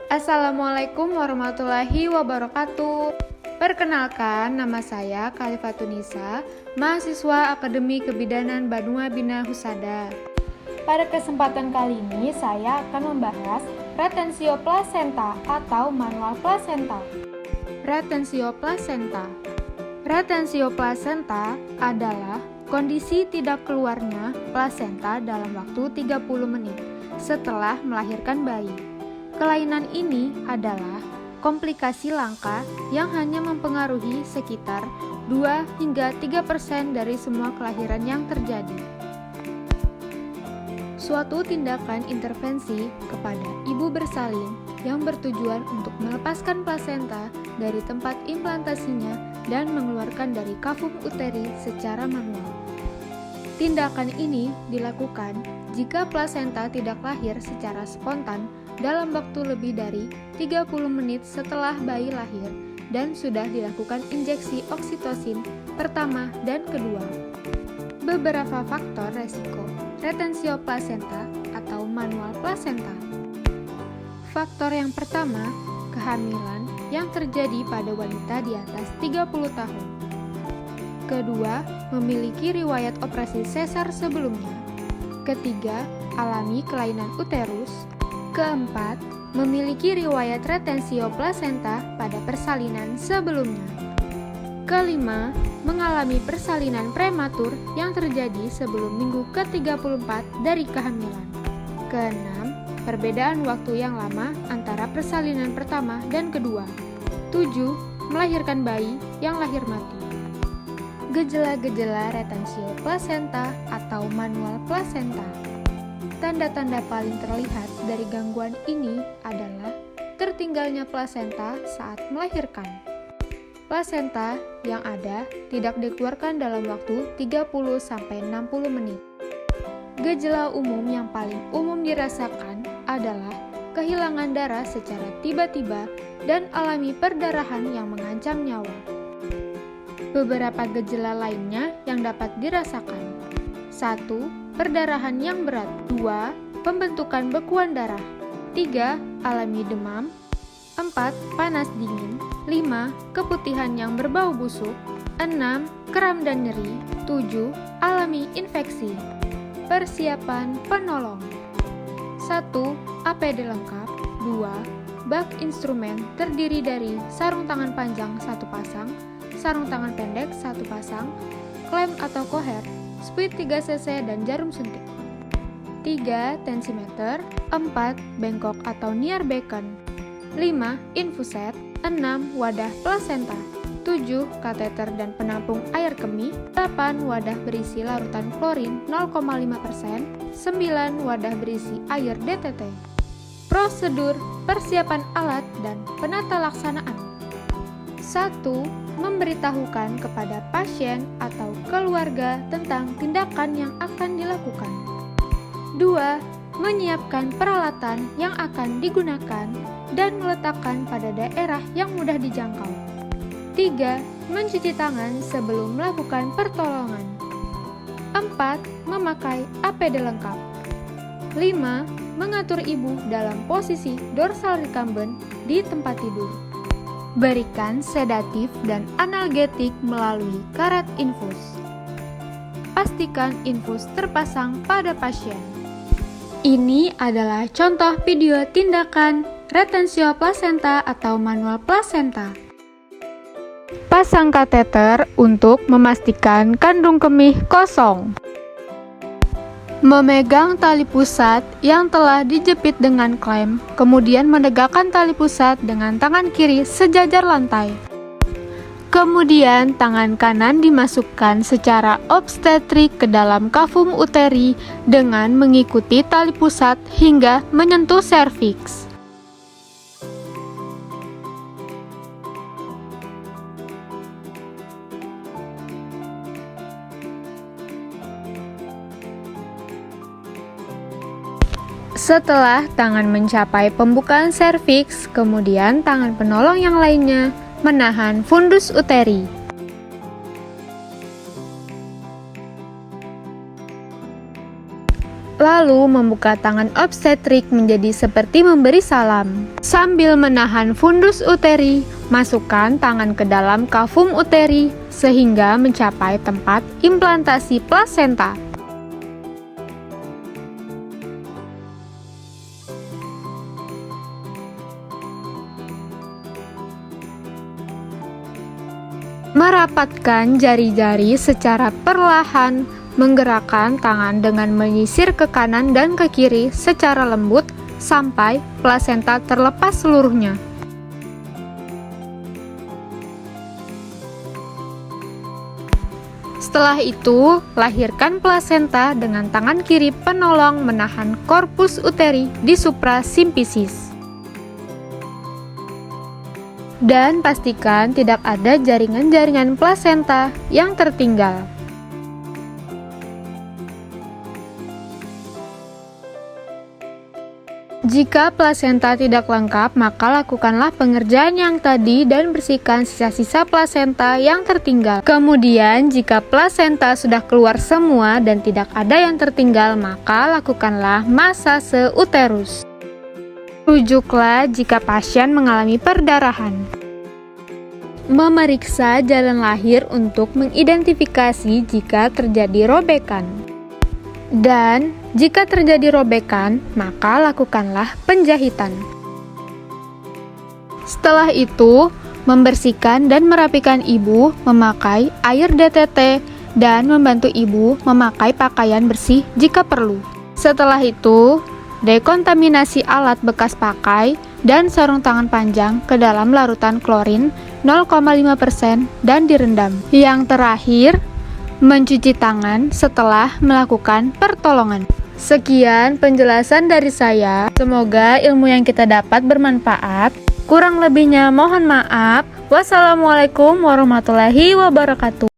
Assalamualaikum warahmatullahi wabarakatuh. Perkenalkan, nama saya Khalifatunisa, mahasiswa Akademi Kebidanan Banua Bina Husada. Pada kesempatan kali ini, saya akan membahas retensio plasenta atau manual plasenta. Retensio plasenta. Retensio plasenta adalah kondisi tidak keluarnya plasenta dalam waktu 30 menit setelah melahirkan bayi. Kelainan ini adalah komplikasi langka yang hanya mempengaruhi sekitar 2 hingga 3% dari semua kelahiran yang terjadi. Suatu tindakan intervensi kepada ibu bersalin yang bertujuan untuk melepaskan plasenta dari tempat implantasinya dan mengeluarkan dari kafum uteri secara manual. Tindakan ini dilakukan jika plasenta tidak lahir secara spontan dalam waktu lebih dari 30 menit setelah bayi lahir dan sudah dilakukan injeksi oksitosin pertama dan kedua. Beberapa faktor resiko retensio plasenta atau manual plasenta. Faktor yang pertama, kehamilan yang terjadi pada wanita di atas 30 tahun. Kedua, memiliki riwayat operasi sesar sebelumnya. Ketiga, alami kelainan uterus. Keempat, memiliki riwayat retensio plasenta pada persalinan sebelumnya. Kelima, mengalami persalinan prematur yang terjadi sebelum minggu ke-34 dari kehamilan. Keenam, perbedaan waktu yang lama antara persalinan pertama dan kedua. 7. Melahirkan bayi yang lahir mati. Gejala-gejala retensio plasenta atau manual plasenta. Tanda-tanda paling terlihat dari gangguan ini adalah tertinggalnya plasenta saat melahirkan. Plasenta yang ada tidak dikeluarkan dalam waktu 30-60 menit. Gejala umum yang paling umum dirasakan adalah kehilangan darah secara tiba-tiba dan alami perdarahan yang mengancam nyawa. Beberapa gejala lainnya yang dapat dirasakan. 1. Perdarahan yang berat. 2. Pembentukan bekuan darah. 3. Alami demam. 4. Panas dingin. 5. Keputihan yang berbau busuk. 6. Kram dan nyeri. 7. Alami infeksi. Persiapan penolong. 1. APD lengkap. 2. Bak instrumen terdiri dari sarung tangan panjang 1 pasang, sarung tangan pendek 1 pasang, klem atau koher, spuit 3 cc dan jarum suntik. 3. Tensimeter. 4. Bengkok atau near beacon. 5. Infuset. 6. Wadah plasenta. 7. Kateter dan penampung air kemih. 8. Wadah berisi larutan klorin 0,5%. 9. Wadah berisi air DTT. Prosedur, persiapan alat, dan penata laksanaan. 1. Memberitahukan kepada pasien atau keluarga tentang tindakan yang akan dilakukan. 2. Menyiapkan peralatan yang akan digunakan dan meletakkan pada daerah yang mudah dijangkau. 3. Mencuci tangan sebelum melakukan pertolongan. 4. Memakai APD lengkap. 5. Mengatur ibu dalam posisi dorsal recumbent di tempat tidur. Berikan sedatif dan analgetik melalui karet infus. Pastikan infus terpasang pada pasien. Ini adalah contoh video tindakan retensio plasenta atau manual plasenta. Pasang kateter untuk memastikan kandung kemih kosong. Memegang tali pusat yang telah dijepit dengan klem, kemudian menegakkan tali pusat dengan tangan kiri sejajar lantai. Kemudian tangan kanan dimasukkan secara obstetrik ke dalam kafum uteri dengan mengikuti tali pusat hingga menyentuh serviks. Setelah tangan mencapai pembukaan serviks, kemudian tangan penolong yang lainnya menahan fundus uteri. Lalu membuka tangan obstetrik menjadi seperti memberi salam. Sambil menahan fundus uteri, masukkan tangan ke dalam kavum uteri sehingga mencapai tempat implantasi plasenta. Merapatkan jari-jari secara perlahan, menggerakkan tangan dengan menyisir ke kanan dan ke kiri secara lembut sampai plasenta terlepas seluruhnya. Setelah itu, lahirkan plasenta dengan tangan kiri penolong menahan korpus uteri di suprasimpisis. Dan pastikan tidak ada jaringan-jaringan plasenta yang tertinggal. Jika plasenta tidak lengkap, maka lakukanlah pengerjaan yang tadi dan bersihkan sisa-sisa plasenta yang tertinggal. Kemudian, jika plasenta sudah keluar semua dan tidak ada yang tertinggal, maka lakukanlah masase uterus. Rujuklah jika pasien mengalami perdarahan. Memeriksa jalan lahir untuk mengidentifikasi jika terjadi robekan. Dan jika terjadi robekan, maka lakukanlah penjahitan. Setelah itu, membersihkan dan merapikan ibu memakai air DTT dan membantu ibu memakai pakaian bersih jika perlu. Setelah itu, dekontaminasi alat bekas pakai dan sarung tangan panjang ke dalam larutan klorin 0,5% dan direndam. Yang terakhir, mencuci tangan setelah melakukan pertolongan. Sekian penjelasan dari saya. Semoga ilmu yang kita dapat bermanfaat. Kurang lebihnya mohon maaf. Wassalamualaikum warahmatullahi wabarakatuh.